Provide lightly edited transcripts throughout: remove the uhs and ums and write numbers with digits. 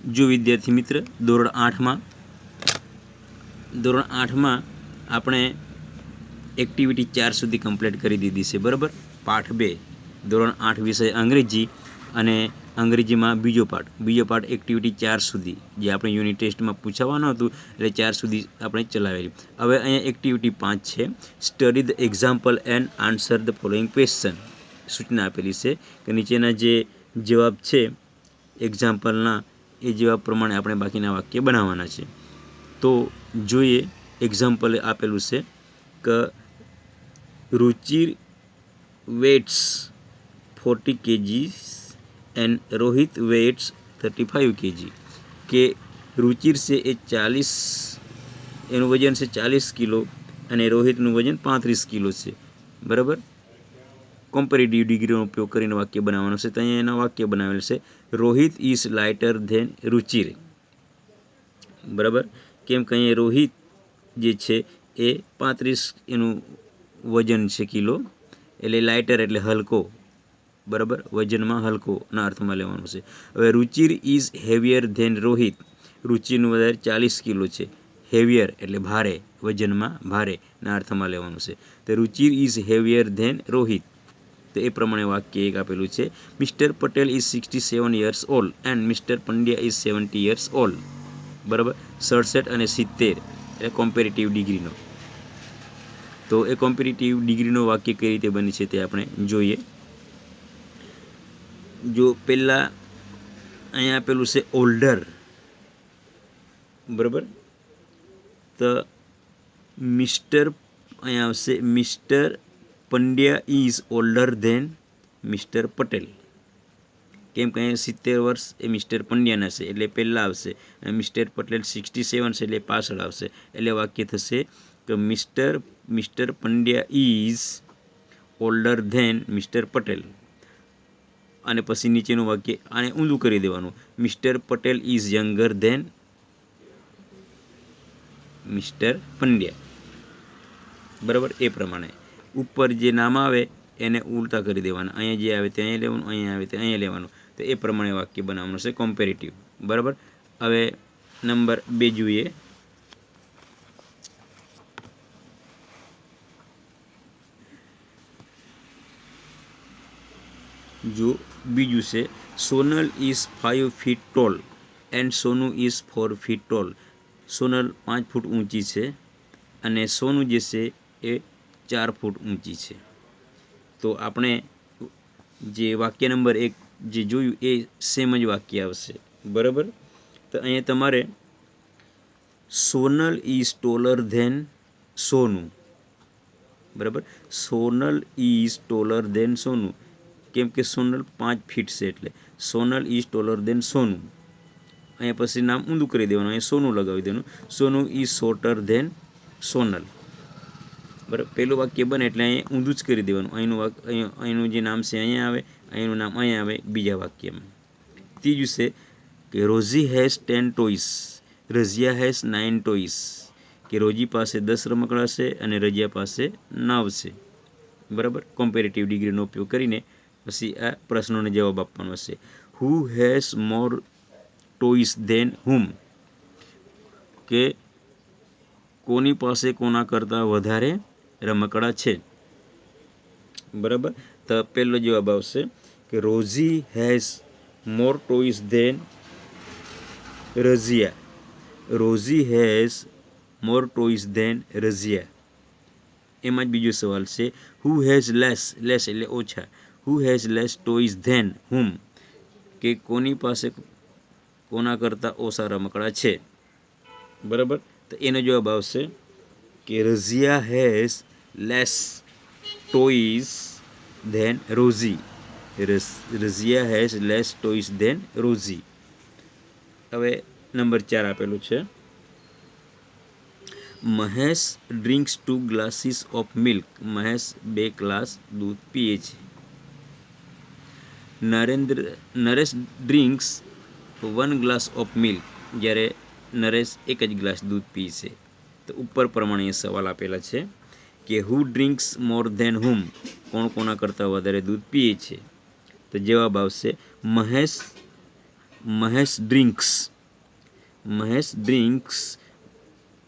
जो विद्यार्थी मित्र धोरण 8 में આપણે एक्टिविटी 4 सुधी कम्प्लीट करी दीधी है। बराबर। पाठ 2 धोरण 8 विषय अंग्रेजी अने अंग्रेजी में बीजो पाठ एक्टिविटी 4 सुधी जे आपणे यूनिट टेस्ट में पूछावानुं हतुं एटले 4 सुधी आपणे चलावेली। हवे अहींया एक्टिविटी 5 छे। स्टडी ध एक्जाम्पल एंड आंसर ध फॉलोइंग क्वेश्चन। सूचना आपेली छे कि नीचेना जे जवाब छे एक्जाम्पलना ए जवाब प्रमाणे आपणे बाकीना वाक्य बनाववाना छे। तो जोईए एक्जाम्पल आपेलुं छे कि Ruchir weighs 40 kg and Rohit weighs 35 kg। के रुचिर से ए 40 एनु वजन से 40 किलो अने रोहितनु वजन 35 किलो है। बराबर। कम्पेरेटिव डिग्रीनो उपयोग करीने वाक्य बनाववानुं छे। तो अहींया एना वाक्य बनावेल छे Rohit is lighter then Ruchir. बराबर। केम कि अहींया रोहित जे छे ए 35 एनु वजन है किलो एटले लाइटर एटले हलको। बराबर। वजन में हलको ना अर्थ में लेवानुं छे। हवे Ruchir is heavier then Rohit. रुचिरनुं वजन 40 किलो है। हेवियर एटले भारे, वजन में भारे ना अर्थ में लेवानुं छे। तो Ruchir is heavier then Rohit. तो ए प्रमाणे वाक्य एक आपेलुं छे mister Patel is 67 years old and mister Pandya is 70 years old. बराबर। 67 અને 70 એટલે कॉम्पेरेटिव डिग्रीनो। तो ए कॉम्पेरेटिव डिग्रीनो वाक्य कई रीते बने छे ते आपणे जोईए। जो पहला अहींया आपेलुं छे ओल्डर। बराबर। तो मिस्टर अहींया आवशे mister Pandya is older than mister Patel. केम कि 70 वर्ष ए मिस्टर पंड्याना छे एटले पहला आवशे। मिस्टर पटेल 67 छे एटले पाछळ आवशे। एटले वाक्य थशे कि mister Pandya is older than mister Patel. अने पछी नीचेनुं वाक्य आने ऊंधुं करी देवानुं mister Patel is younger than mister Pandya. बराबर। ए प्रमाणे ऊपर जे नाम आवे एने उल्टा करी देवाना। अहींया जे आवे ते अहींया लेवानुं, अहींया आवे ते अहींया लेवानुं। तो ए प्रमाणे वाक्य बनाववानुं छे कम्पेरेटिव। बराबर। हवे नंबर 2 जोईए। जो बीजू से Sonal is 5 feet tall and Sonu is 4 feet tall. Sonal 5 foot ऊंची है अने सोनू जे से ए 4 फूट ऊंची है। तो आपणे जे वाक्य नंबर 1 जे जोयुं ए सेम ज वाक्य आवशे। बराबर। तो अहींया तमारे Sonal is taller than Sonu. बराबर। Sonal is taller than Sonu. केम के सोनल 5 फीट से एटले Sonal is taller than Sonu. अहींया पछी नाम ऊंधुं करी देवानुं, अहींया सोनू लगावी देवानुं। Sonu is shorter than Sonal. बराबर। पहेलुं वाक्य बने एटले अहींया ऊंधुं ज करी देवानुं। अहींनुं जे नाम छे अहींया आवे, अहींनुं नाम अहींया आवे बीजा वाक्यमां। तीजुं छे कि Rosy hedge 10 toys, Razia hedge 9 toys. कि रोजी पासे 10 रमकड़ा छे अने रजिया पासे 9 छे। बराबर। कम्पेरेटिव डिग्रीनो उपयोग करीने पछी आ प्रश्नोने जवाब आपवानो छे। हू hedge more toys than him. के कोनी पासे कोना करता वधारे रमकड़ा छे। बराबर। तो पहलो जवाब आवशे कि Rosy has more toys than Razia. Rosy has more toys than Razia. एमां ज बीजो सवाल छे हू हेज लेस एटले ओछा। Who has less toys than him. के कोनी पासे कोना करता ओछा रमकड़ा छे। बराबर। तो एनो जवाब आवशे कि Razia has less toys than Rosie. Razia has less toys than Rosie. हवे नंबर 4 आपेलुं छे Mahesh drinks 2 glasses of milk. Mahesh 2 glass दूध पीए छे। Naresh drinks 1 glass of milk. ज्यारे नरेश 1 ज ग्लास दूध पी छे। तो ऊपर प्रमाणे सवाल आपेला छे कि हू ड्रिंक्स मोर धेन हुम। कोण कोना करता वधारे दूध पीए छे। तो जवाब आवशे Mahesh drinks Mahesh drinks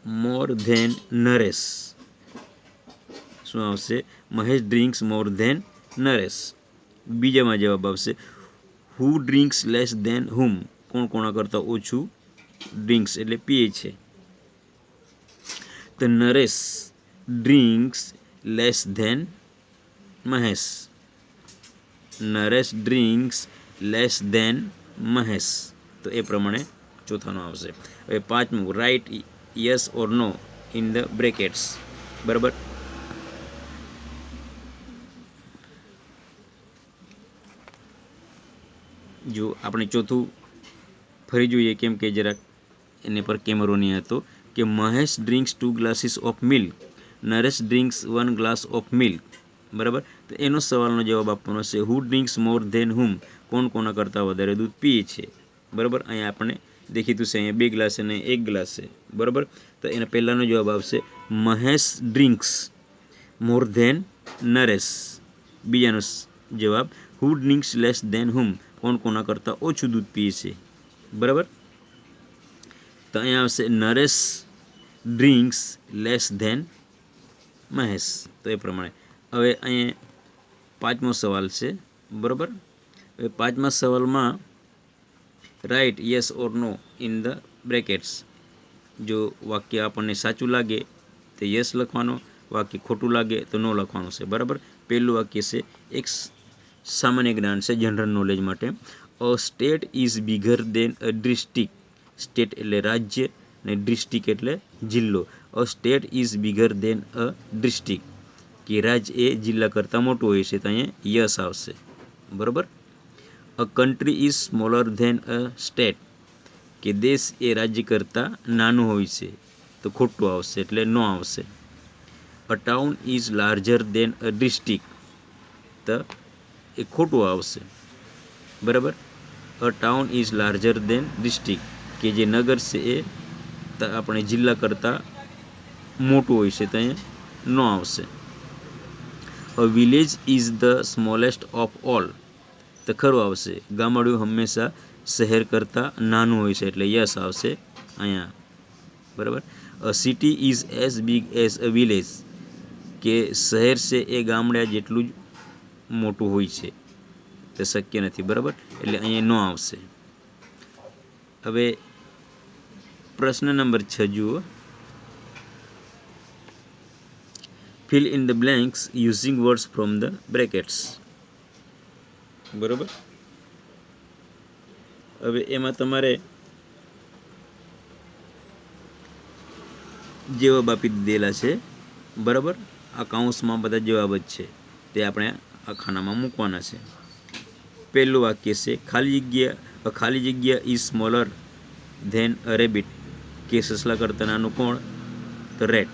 more than Naresh. શું આવશે? Mahesh drinks more than Naresh. બીજામાં જવાબ આવશે who drinks less than whom. કોણ કોના કરતાં ઓછું ડ્રિંક્સ એટલે પીએ છે. તો Naresh drinks less than Mahesh. Naresh drinks less than Mahesh. તો એ પ્રમાણે ચોથાનો આવશે. હવે પાંચમું, right yes or no in the brackets. બરાબર. જો આપણે ચોથું ફરી જોઈએ, કેમ કે જરાક એને પર કેમેરો નહીં હતો, કે Mahesh drinks 2 glasses of milk, Naresh drinks 1 glass of milk. બરાબર. તો એનો સવાલનો જવાબ આપવાનો છે હુ ડ્રિંક્સ મોર ધેન હુમ. કોણ કોના કરતાં વધારે દૂધ પીએ છે. બરાબર. અહીંયા આપણે દેખીતું છે, અહીંયા 2 ગ્લાસ અને 1 ગ્લાસ છે. બરાબર. તો એના પહેલાંનો જવાબ આવશે Mahesh drinks more than Naresh. બીજાનો જવાબ who drinks less than whom. કોણ કોના કરતાં ઓછું દૂધ પીએ છે. બરાબર. તો અહીંયા આવશે Naresh drinks less than Mahesh. તો એ પ્રમાણે હવે અહીંયા પાંચમો સવાલ છે. બરાબર. હવે પાંચમા સવાલમાં write yes or no in the brackets. જો વાક્ય આપણને સાચું લાગે તો યસ લખવાનો, વાક્ય ખોટું લાગે તો નો લખવાનું છે. બરાબર. પહેલું વાક્ય છે એક સામાન્ય જ્ઞાન છે, જનરલ નોલેજ માટે. A state is bigger than a district. State એટલે રાજ્ય ને ડિસ્ટ્રિક્ટ એટલે જિલ્લો. A state is bigger than a district, કે રાજ્ય એ જિલ્લા કરતાં મોટું હોય છે. તો અહીંયા યસ આવશે. બરાબર. A country is smaller than a state, કે દેશ એ રાજ્ય કરતાં નાનું હોય છે. તો ખોટું આવશે એટલે નો આવશે. A town is larger than a district, તો એ ખોટું આવશે. બરાબર. A town is larger than district, કે જે નગર છે એ આપણે જિલ્લા કરતાં મોટું હોય છે. તો અહીંયા નો આવશે. A village is the smallest of all, તો ખરું આવશે. ગામડું હંમેશા શહેર કરતાં નાનું હોય છે. એટલે યસ આવશે અહીંયા. બરાબર. A city is as big as a village, કે શહેર છે એ ગામડા જેટલું જ મોટું હોય છે. તે શક્ય નથી. બરાબર. એટલે અહીંયા નો આવશે. હવે પ્રશ્ન નંબર 6 જુઓ. Fill in the blanks using words from the brackets. બરાબર. હવે એમાં તમારે જવાબ આપી દીધેલા છે. બરાબર. આ કાઉન્સમાં બધા જવાબ જ છે, તે આપણે આ ખાનામાં મૂકવાના છે. પહેલું વાક્ય છે ખાલી જગ્યા is smaller than a rabbit, કે સસલા કરતાં નાનું કોણ? તો રેટ.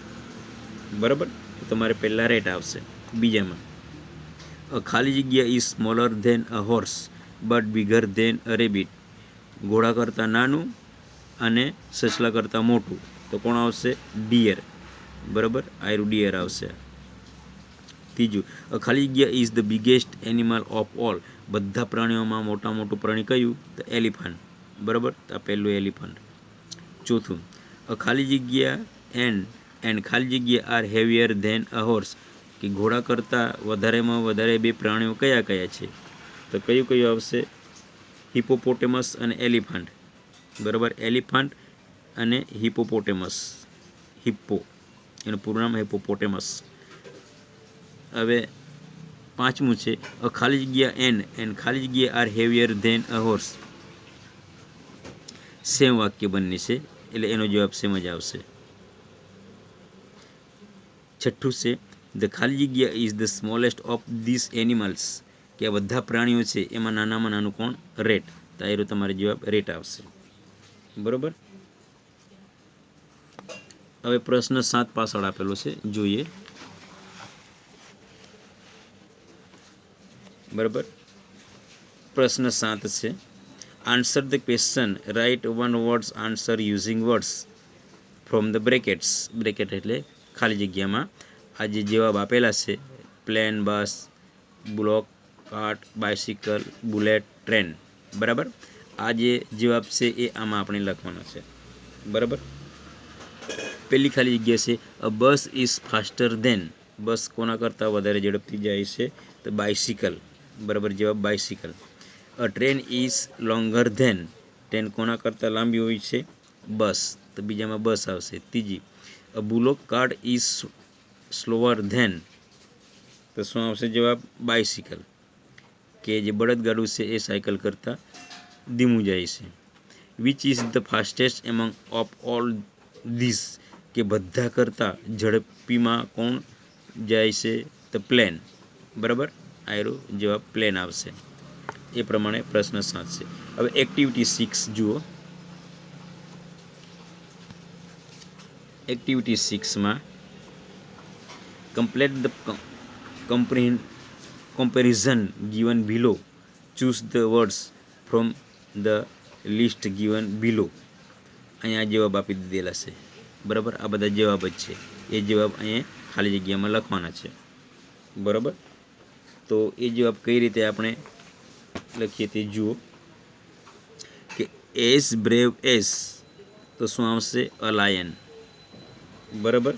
બરાબર. તમારે પહેલાં રેટ આવશે. બીજામાં ખાલી જગ્યા is smaller than a horse but bigger than a rabbit, ઘોડા કરતાં નાનું અને સસલા કરતાં મોટું. તો કોણ આવશે? ડિયર. બરાબર. આયરું ડિયર આવશે. ત્રીજું, ખાલી જગ્યા is the biggest animal of all, બધા પ્રાણીઓમાં મોટું પ્રાણી કયું? તો એલિફન્ટ. બરાબર. તો આ પહેલું એલિફન્ટ. ચોથું, ખાલી જગ્યા એન્ડ ખાલી જગ્યા are heavier than a horse, કે ઘોડા કરતાં વધારેમાં વધારે બે પ્રાણીઓ કયા કયા છે? તો કયું આવશે? હિપોપોટેમસ અને એલિફન્ટ. બરાબર. એલિફન્ટ અને હિપોપોટેમસ. હિપ્પો એનું પૂરું નામ હિપોપોટેમસ. હવે પાંચમું છે ખાલી જગ્યા એન્ડ ખાલી જગ્યા are heavier than a horse. Same વાક્ય બંને છે, એટલે એનો જવાબ સેમ જ આવશે. છઠ્ઠું છે ધ ખાલી જગ્યા is the smallest of this animals, કે આ બધા પ્રાણીઓ છે એમાં નાનામાં નાનું કોણ? રેટ. તો એ તમારો જવાબ રેટ આવશે. બરાબર. હવે પ્રશ્ન 7 પાછળ આપેલો છે, જોઈએ. બરાબર. પ્રશ્ન 7 છે answer the question, write one words answer using words from the brackets. Bracket એટલે ખાલી જગ્યામાં આ જે જવાબ આપેલા છે plane, bus, bullock, cart, bicycle, bullet, train. બરાબર. આ જે જવાબ છે એ આમાં આપણે લખવાનો છે. બરાબર. પહેલી ખાલી જગ્યા છે અ બસ ઇઝ ફાસ્ટર ધેન, બસ કોના કરતાં વધારે ઝડપથી જાય છે તો બાઇસિકલ, બરાબર, જવાબ bicycle. A train is longer than, train કોના કરતાં લાંબી હોય છે બસ, તો બીજામાં બસ આવશે. ત્રીજી a bullock cart is slower than, તો શું આવશે જવાબ બાઇસિકલ, કે જે બળદગાડું છે એ સાયકલ કરતાં ધીમું જાય છે. Which is the fastest among of all this, કે બધા કરતાં ઝડપીમાં કોણ જાય છે તો પ્લેન, બરાબર, આયરો જવાબ પ્લેન આવશે. એ પ્રમાણે પ્રશ્ન 7 છે. હવે એક્ટિવિટી 6 જુઓ. એક્ટિવિટી 6માં complete the comparison given below, choose the words from the list given below. અહીંયા જવાબ આપી દીધેલા છે, બરાબર, આ બધા જવાબ જ છે, એ જવાબ અહીંયા ખાલી જગ્યામાં લખવાના છે, બરાબર. તો એ જવાબ કઈ રીતે આપણે લખીએ તે જુઓ કે એસ બ્રેવ એસ, તો શું આવશે અ લાયન, બરાબર.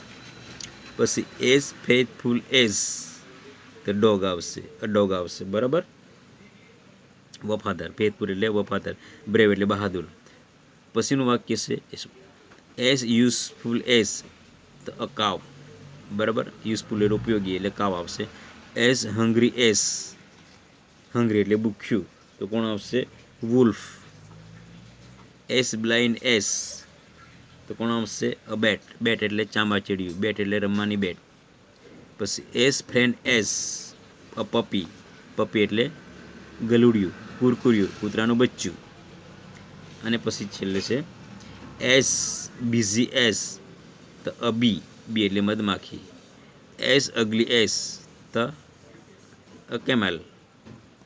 પછી એઝ ફેથફુલ એઝ, તો ડોગ આવશે, અ ડોગ આવશે, બરાબર. વફાદાર, ફેથફુલ એટલે વફાદાર, બ્રેવ એટલે બહાદુર. પછીનું વાક્ય છે એઝ યુઝફુલ એઝ, તો અ કાવ, બરાબર, યુઝફુલ એટલે ઉપયોગી એટલે કાવ આવશે. એઝ હંગ્રી એઝ, હંગ્રી એટલે ભૂખ્યું, તો કોણ આવશે વુલ્ફ. એઝ બ્લાઇન્ડ એઝ, તો કોણ આવશે અ બેટ, બેટ એટલે ચાંબાચીડિયું, બેટ એટલે રમવાની બેટ. પછી એઝ ફ્રેન્ડ એઝ, અ પપી, પપી એટલે ગલુડિયું, કુરકુરિયું, કૂતરાનું બચ્ચું. અને પછી છેલ્લે છે એઝ બિઝી એઝ, તો અ બી, બી એટલે મધમાખી. એઝ અગલી એઝ, તો અ કેમેલ,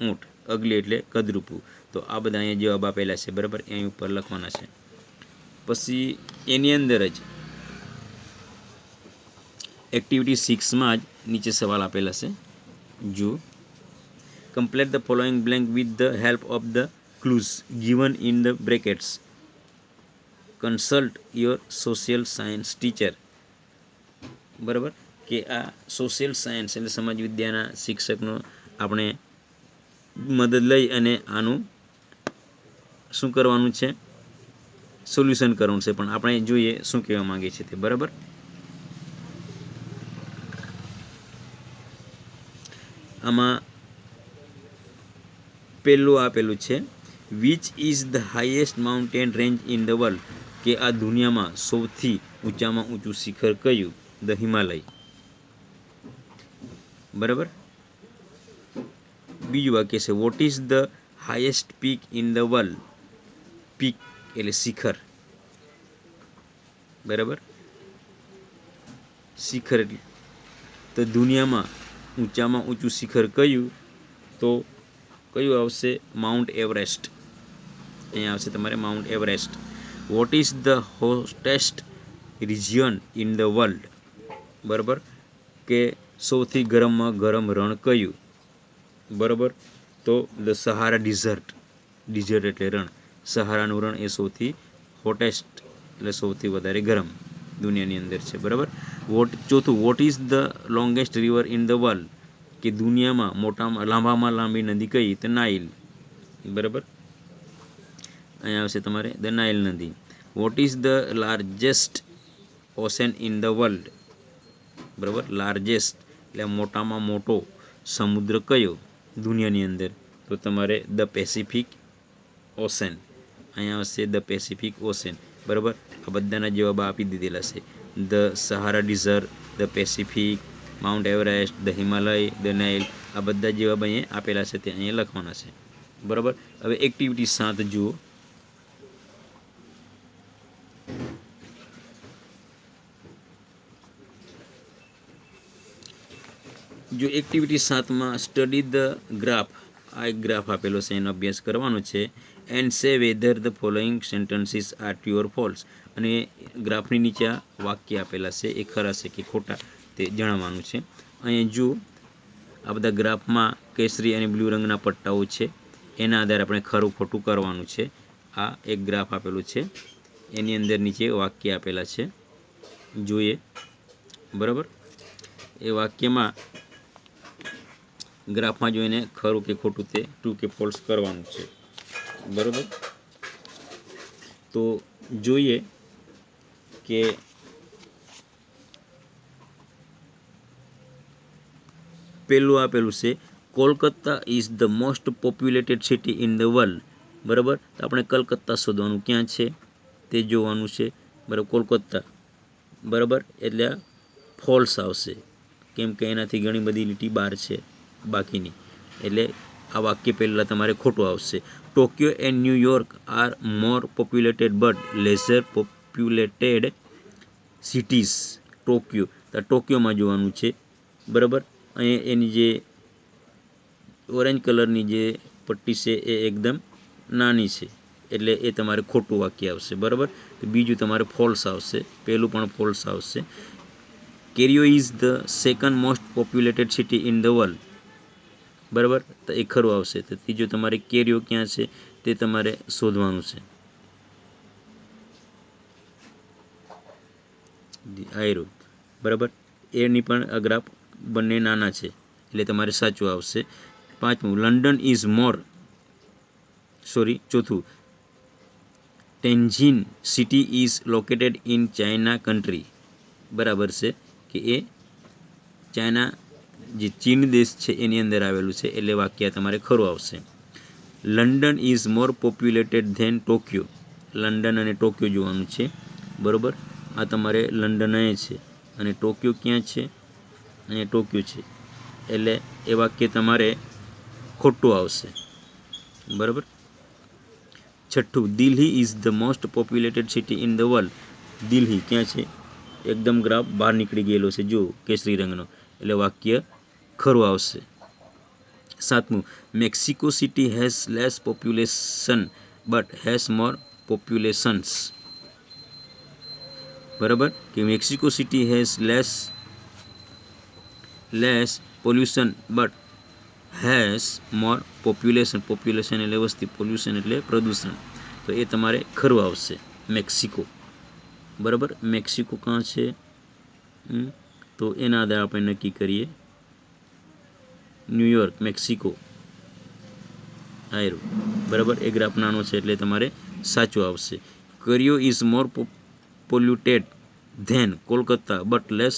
ઊંટ, અગલી એટલે કદરૂપું. તો આ બધા અહીંયા જવાબ આપેલા છે, બરાબર, અહીં ઉપર લખવાના છે. પછી એની અંદર જ એક્ટિવિટી 6માં જ નીચે સવાલ આપેલા છે, જો complete the following blank with the help of the clues given in the brackets, consult your social science teacher, બરાબર, કે આ સોશિયલ સાયન્સ એટલે સમાજ વિદ્યાના શિક્ષકનો આપણે મદદ લઈ અને આનું શું કરવાનું છે સોલ્યુશન કરવાનું છે, પણ આપણે જોઈએ શું કહેવા માંગે છે તે, બરાબર. આમાં પહેલું આપેલું છે which is the highest mountain range in the world, કે આ દુનિયામાં સૌથી ઊંચામાં ઊંચું શિખર કયું, ધ હિમાલય, બરાબર. બીજું વાક્ય છે what is the highest peak in the world, peak એટલે શિખર, બરાબર, શિખર એટલે તો દુનિયામાં ઊંચામાં ઊંચું શિખર કયું, તો કયું આવશે માઉન્ટ એવરેસ્ટ, અહીંયા આવશે તમારે mount Everest. What is the hottest region in the world, બરાબર, કે સૌથી ગરમમાં ગરમ રણ કયું, બરાબર, તો ધ સહારા ડિઝર્ટ, ડિઝર્ટ એટલે રણ, સહારાનું રણ એ સૌથી હોટેસ્ટ એટલે સૌથી વધારે ગરમ દુનિયાની અંદર છે, બરાબર. ચોથું what is the longest river in the world, કે દુનિયામાં લાંબામાં લાંબી નદી કઈ, તો નાઇલ, બરાબર, અહીંયા આવશે તમારે ધ નાઇલ નદી. What is the largest ocean in the world, બરાબર, લાર્જેસ્ટ એટલે મોટામાં મોટો સમુદ્ર કયો દુનિયાની અંદર, તો તમારે ધ પેસિફિક ઓશન, અહીંયા આવશે ધ પેસિફિક ઓશન, બરાબર. આ બધાના જવાબ આપી દીધેલા છે, the Sahara desert, the Pacific, mount Everest, the Himalaya, the Nile, આ બધા જવાબ અહીંયા આપેલા છે તે અહીંયા લખવાના છે, બરાબર. હવે એક્ટિવિટી 7 જુઓ. જો એક્ટિવિટી 7માં સ્ટડી ધ ગ્રાફ, આ એક ગ્રાફ આપેલો છે એનો અભ્યાસ કરવાનો છે. And say whether the following sentences are true or false, અને ગ્રાફની નીચે વાક્ય આપેલા છે એ ખરા છે કે ખોટા તે જણાવવાનું છે. અહીંયા જો આ બધા ગ્રાફમાં કેસરી અને બ્લુ રંગના પટ્ટાઓ છે, એના આધારે આપણે ખરું ખોટું કરવાનું છે. આ એક ગ્રાફ આપેલું છે એની અંદર નીચે વાક્ય આપેલા છે, જોઈએ બરાબર. એ વાક્યમાં ગ્રાફમાં જોઈને ખરું કે ખોટું તે ટ્રુ કે ફોલ્સ કરવાનું છે, બરાબર. તો જોઈએ કે પહેલું આપેલું છે Kolkata is the most populated city in the world, બરાબર. તો આપણે કલકત્તા શોધવાનું ક્યાં છે તે જોવાનું છે, બરાબર. કોલકાતા, બરાબર, એટલે ફોલ્સ આવશે, કેમ કે એનાથી ઘણી બધી લીટી બહાર છે બાકીની, એટલે આ વાક્ય પહેલાં તમારે ખોટું આવશે. Tokyo and New York are more populated but laser populated cities. Tokyo, તો ટોક્યોમાં જોવાનું છે, બરાબર. અહીં એની જે ઓરેન્જ કલરની જે પટ્ટી છે એ એકદમ નાની છે, એટલે એ તમારે ખોટું વાક્ય આવશે, બરાબર. તો બીજું તમારે ફોલ્સ આવશે, પહેલું પણ ફોલ્સ આવશે. Cairo is the second most populated city in the world, બરાબર. તો એ ખરું આવશે. તો ત્રીજું તમારે કેરિયો ક્યાં છે તે તમારે શોધવાનું છે. આયરો, બરાબર. એની પણ ગ્રાફ બંને નાના છે, એટલે તમારે સાચું આવશે. પાંચમું લંડન ઇઝ મોર, ચોથું Tianjin city is located in China country, બરાબર છે કે એ ચાઇના જે ચીન દેશ છે એની અંદર આવેલું છે, એટલે વાક્ય તમારે ખરું આવશે. London is more populated than Tokyo, London અને ટોક્યો જોવાનું છે, બરાબર. આ તમારે લંડન અહીં છે અને ટોક્યો ક્યાં છે, અહીંયા ટોક્યો છે, એટલે એ વાક્ય તમારે ખોટું આવશે, બરાબર. છઠ્ઠું Delhi is the most populated city in the world, Delhi ક્યાં છે, એકદમ ગ્રાફ બહાર નીકળી ગયેલો છે જો કેસરી રંગનો, એટલે વાક્ય ખરું આવશે. સાતમું Mexico city has less population but has more populations, બરાબર. કે Mexico city has less pollution but has more population, population એટલે વસ્તી, પોલ્યુશન એટલે પ્રદૂષણ, તો એ તમારે ખરું આવશે મેક્સિકો, બરાબર. મેક્સિકો ક્યાં છે, તો એના આધારે આપણે નક્કી કરીએ. ન્યૂયોર્ક, મેક્સિકો, આયરો, બરાબર. એ ગ્રાફ નાનો છે એટલે તમારે સાચું આવશે. Cairo is more polluted than Kolkata but less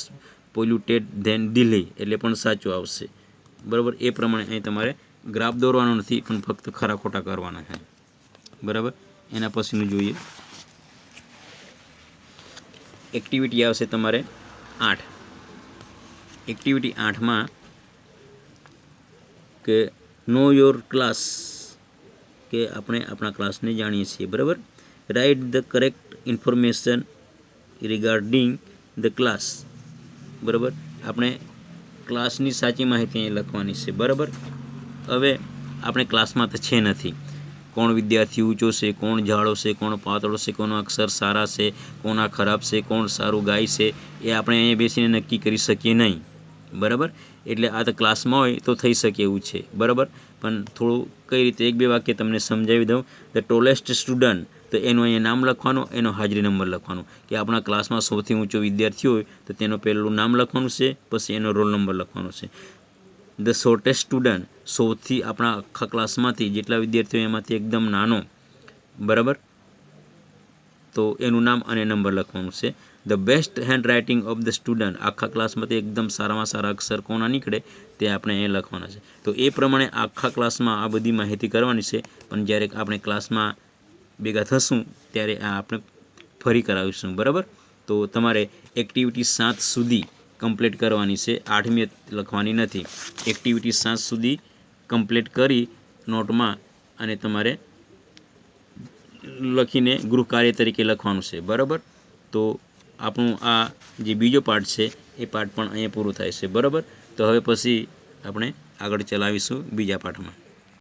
polluted than Delhi, એટલે પણ સાચું આવશે, બરાબર. એ પ્રમાણે અહીં તમારે ગ્રાફ દોરવાનો નથી, પણ ફક્ત ખરા ખોટા કરવાના છે, બરાબર. એના પછીનું જોઈએ એક્ટિવિટી આવશે તમારે 8. એક્ટિવિટી 8માં કે નો યોર ક્લાસ, કે આપણે આપણા ક્લાસને જાણીએ છીએ, બરાબર. Write the correct information regarding the class, બરાબર. આપણે ક્લાસની સાચી માહિતી અહીં લખવાની છે, બરાબર. હવે આપણે ક્લાસમાં તો છે નથી, કોણ વિદ્યાર્થી ઊંચો છે, કોણ જાડો છે, કોણ પાતળો છે, કોના અક્ષર સારા છે, કોના ખરાબ છે, કોણ સારું ગાય છે, એ આપણે અહીંયા બેસીને નક્કી કરી શકીએ નહીં, બરાબર. એટલે આ તો ક્લાસમાં હોય તો થઈ શકે એવું છે, બરાબર. પણ થોડું કઈ રીતે એક બે વાક્ય તમને સમજાવી દઉં. ધ ટોલેસ્ટ સ્ટુડન્ટ, તો એનું અહીંયા નામ લખવાનું, એનો હાજરી નંબર લખવાનો, કે આપણા ક્લાસમાં સૌથી ઊંચો વિદ્યાર્થી હોય તો તેનું પહેલું નામ લખવાનું છે, પછી એનો રોલ નંબર લખવાનો છે. ધ શોર્ટેસ્ટ સ્ટુડન્ટ, સૌથી આપણા આખા ક્લાસમાંથી જેટલા વિદ્યાર્થીઓ એમાંથી એકદમ નાનો, બરાબર, તો એનું નામ અને નંબર લખવાનું છે. The best hand writing of the student, આખા ક્લાસમાંથી એકદમ સારામાં સારા અક્ષર કોના નીકળે તે આપણે એ લખવાના છે. તો એ પ્રમાણે આખા ક્લાસમાં આ બધી માહિતી કરવાની છે, પણ જ્યારે આપણે ક્લાસમાં ભેગા થશું ત્યારે આ આપણે ફરી કરાવીશું, બરાબર. તો તમારે એક્ટિવિટી 7 સુધી કમ્પ્લીટ કરવાની છે, 8મી લખવાની નથી. એક્ટિવિટી 7 સુધી કમ્પ્લીટ કરી નોટમાં અને તમારે લખીને ગૃહ કાર્ય તરીકે લખવાનું છે, બરાબર. તો આપણું આ જે બીજો પાઠ છે એ પાઠ પણ અહીંયા પૂરું થાય છે, બરાબર. તો હવે પછી આપણે આગળ ચલાવીશું બીજા પાઠમાં.